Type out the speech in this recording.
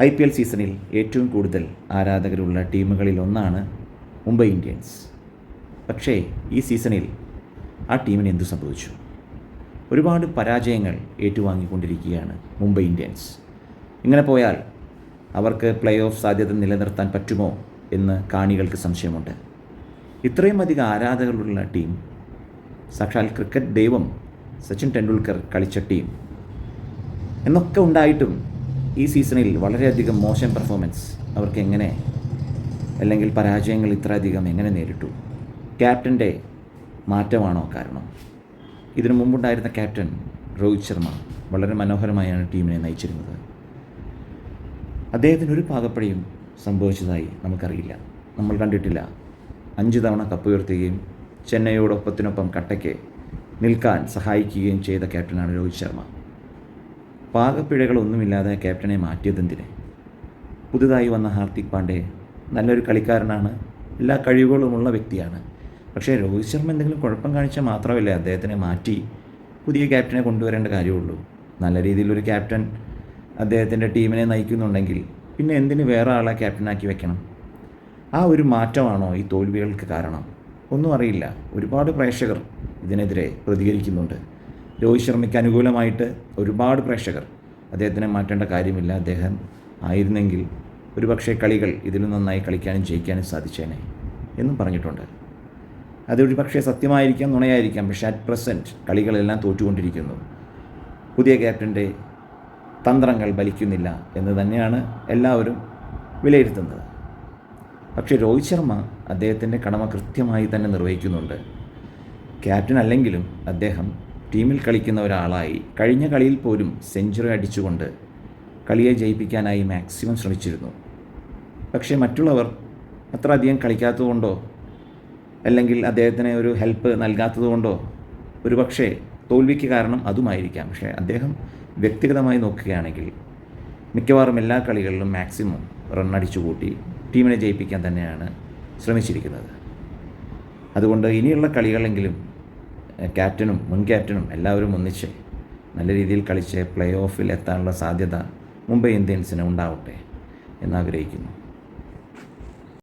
IPL സീസണിൽ ഏറ്റവും കൂടുതൽ ആരാധകരുള്ള ടീമുകളിൽ ഒന്നാണ് മുംബൈ ഇന്ത്യൻസ്. പക്ഷേ ഈ സീസണിൽ ആ ടീമിന് എന്തു സംഭവിച്ചു? ഒരുപാട് പരാജയങ്ങൾ ഏറ്റുവാങ്ങിക്കൊണ്ടിരിക്കുകയാണ് മുംബൈ ഇന്ത്യൻസ്. ഇങ്ങനെ പോയാൽ അവർക്ക് പ്ലേ ഓഫ് സാധ്യത നിലനിർത്താൻ പറ്റുമോ എന്ന് കാണികൾക്ക് സംശയമുണ്ട്. ഇത്രയും അധികം ആരാധകരുള്ള ടീം, സാക്ഷാൽ ക്രിക്കറ്റ് ദൈവം സച്ചിൻ ടെണ്ടുൽക്കർ കളിച്ച ടീം എന്നൊക്കെ ഉണ്ടായിട്ടും ഈ സീസണിൽ വളരെയധികം മോശം പെർഫോമൻസ് അവർക്ക് എങ്ങനെ, അല്ലെങ്കിൽ പരാജയങ്ങൾ ഇത്രയധികം എങ്ങനെ നേരിട്ടു? ക്യാപ്റ്റൻ്റെ മാറ്റമാണോ കാരണം? ഇതിനു മുമ്പുണ്ടായിരുന്ന ക്യാപ്റ്റൻ രോഹിത് ശർമ്മ വളരെ മനോഹരമായാണ് ടീമിനെ നയിച്ചിരുന്നത്. അദ്ദേഹത്തിന് ഒരു പാകപ്പടിയും സംഭവിച്ചതായി നമുക്കറിയില്ല, നമ്മൾ കണ്ടിട്ടില്ല. 5 തവണ കപ്പ് ഉയർത്തുകയും ചെന്നൈയോടൊപ്പത്തിനൊപ്പം കട്ടയ്ക്ക് നിൽക്കാൻ സഹായിക്കുകയും ചെയ്ത ക്യാപ്റ്റനാണ് രോഹിത് ശർമ്മ. പാകപ്പിഴകളൊന്നുമില്ലാതെ ക്യാപ്റ്റനെ മാറ്റിയതെന്തിന്? പുതുതായി വന്ന ഹാർദിക് പാണ്ഡ്യ നല്ലൊരു കളിക്കാരനാണ്, എല്ലാ കഴിവുകളുമുള്ള വ്യക്തിയാണ്. പക്ഷേ രോഹിത് ശർമ്മ എന്തെങ്കിലും കുഴപ്പം കാണിച്ചാൽ മാത്രമല്ലേ അദ്ദേഹത്തിനെ മാറ്റി പുതിയ ക്യാപ്റ്റനെ കൊണ്ടുവരേണ്ട കാര്യമുള്ളൂ. നല്ല രീതിയിലൊരു ക്യാപ്റ്റൻ അദ്ദേഹത്തിൻ്റെ ടീമിനെ നയിക്കുന്നുണ്ടെങ്കിൽ പിന്നെ എന്തിന് വേറെ ആളെ ക്യാപ്റ്റനാക്കി വെക്കണം? ആ ഒരു മാറ്റമാണോ ഈ തോൽവികൾക്ക് കാരണം? ഒന്നും അറിയില്ല. ഒരുപാട് പ്രേക്ഷകർ ഇതിനെതിരെ പ്രതികരിക്കുന്നുണ്ട്. രോഹിത് ശർമ്മയ്ക്ക് അനുകൂലമായിട്ട് ഒരുപാട് പ്രേക്ഷകർ അദ്ദേഹത്തിനെ മാറ്റേണ്ട കാര്യമില്ല, അദ്ദേഹം ആയിരുന്നെങ്കിൽ ഒരുപക്ഷെ കളികൾ ഇതിലും നന്നായി കളിക്കാനും ജയിക്കാനും സാധിച്ചേനെ എന്നും പറഞ്ഞിട്ടുണ്ട്. അതൊരു പക്ഷേ സത്യമായിരിക്കാം, നുണയായിരിക്കാം. പക്ഷേ അറ്റ് പ്രസൻറ്റ് കളികളെല്ലാം തോറ്റുകൊണ്ടിരിക്കുന്നു. പുതിയ ക്യാപ്റ്റൻ്റെ തന്ത്രങ്ങൾ ഫലിക്കുന്നില്ല എന്ന് തന്നെയാണ് എല്ലാവരും വിലയിരുത്തുന്നത്. പക്ഷേ രോഹിത് ശർമ്മ അദ്ദേഹത്തിൻ്റെ കടമ കൃത്യമായി തന്നെ നിർവഹിക്കുന്നുണ്ട്. ക്യാപ്റ്റൻ അല്ലെങ്കിലും അദ്ദേഹം ടീമിൽ കളിക്കുന്ന ഒരാളായി കഴിഞ്ഞ കളിയിൽ പോലും സെഞ്ചുറി അടിച്ചുകൊണ്ട് കളിയെ ജയിപ്പിക്കാനായി മാക്സിമം ശ്രമിച്ചിരുന്നു. പക്ഷേ മറ്റുള്ളവർ അത്ര അധികം കളിക്കാത്തതുകൊണ്ടോ അല്ലെങ്കിൽ അദ്ദേഹത്തിന് ഒരു ഹെൽപ്പ് നൽകാത്തതുകൊണ്ടോ ഒരുപക്ഷേ തോൽവിക്ക് കാരണം അതുമായിരിക്കാം. പക്ഷേ അദ്ദേഹം വ്യക്തിഗതമായി നോക്കുകയാണെങ്കിൽ മിക്കവാറും എല്ലാ കളികളിലും മാക്സിമം റണ്ണടിച്ചു കൂട്ടി ടീമിനെ ജയിപ്പിക്കാൻ തന്നെയാണ് ശ്രമിച്ചിരിക്കുന്നത്. അതുകൊണ്ട് ഇനിയുള്ള കളികളെങ്കിലും ക്യാപ്റ്റനും മുൻ ക്യാപ്റ്റനും എല്ലാവരും ഒന്നിച്ച് നല്ല രീതിയിൽ കളിച്ച് പ്ലേ ഓഫിൽ എത്താനുള്ള സാധ്യത മുംബൈ ഇന്ത്യൻസിന് ഉണ്ടാവട്ടെ എന്നാഗ്രഹിക്കുന്നു.